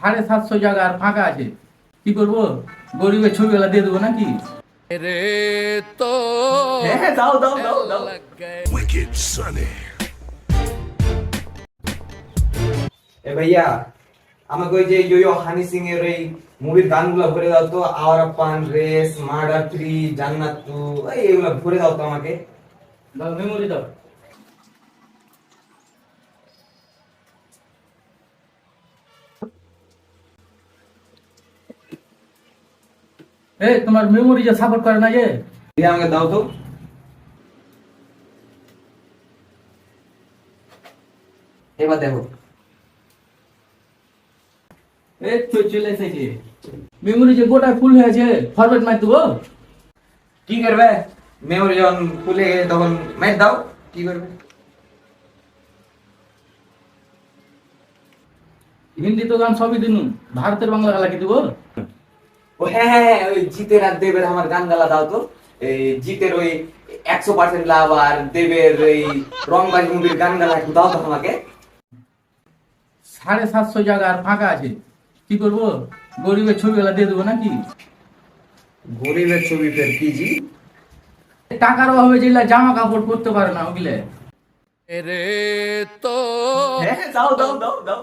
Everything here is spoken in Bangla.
750 জায়গা আর ফাঁকা আছে, কি করবো? গরিবের ছবিগুলা দিয়ে দেবো নাকি? রে তো হ্যাঁ হ্যাঁ, দাও দাও দাও দাও। Wicked Sunny. এ ভাইয়া, আমাকে ওই যে ইয়ো হানি সিং এর এই মুভির গানগুলো ভরে দাও তো। আওয়ারা পান রেস, মার্ডার 3, জান্নাত 2, এইগুলো ভরে দাও তো আমাকে। দাও, মেমোরি দাও। এই তোমার মেমোরি যে সাপোর্ট করে না যে, দিয়ে আমাকে দাও তো। এবার দেখো। এই তো চলে এসেছে। মেমোরি যে গোটা ফুল হয়েছে, ফরম্যাট মার দেবো। কি করবে? মেমোরি যখন খুলে গেছে তখন ম্যাচ দাও। কি করবে? হিন্দি তো গান সবই দিনু, ভারতের বাংলা গালা কি দেবো? ও হ্যাঁ হ্যাঁ হ্যাঁ, ওই জিতের আর দেবের আমার গান গালা দাও তো। এই জিতের ওই 100% লাভ আর দেবের এই রংবাজ মুভির গান গালা একটু দাও তো আমাকে। 750 জায়গা আর ফাঁকা আছে, কি করবো? গরিবের ছবিগুলা দিয়ে দেবো নাকি? গরিবের ছবি ফের কি জি? টাকার অভাবে যেগুলা জামা কাপড় পরতে পারে না ওগুলা। রে তো হ্যাঁ দাও দাও দাও দাও।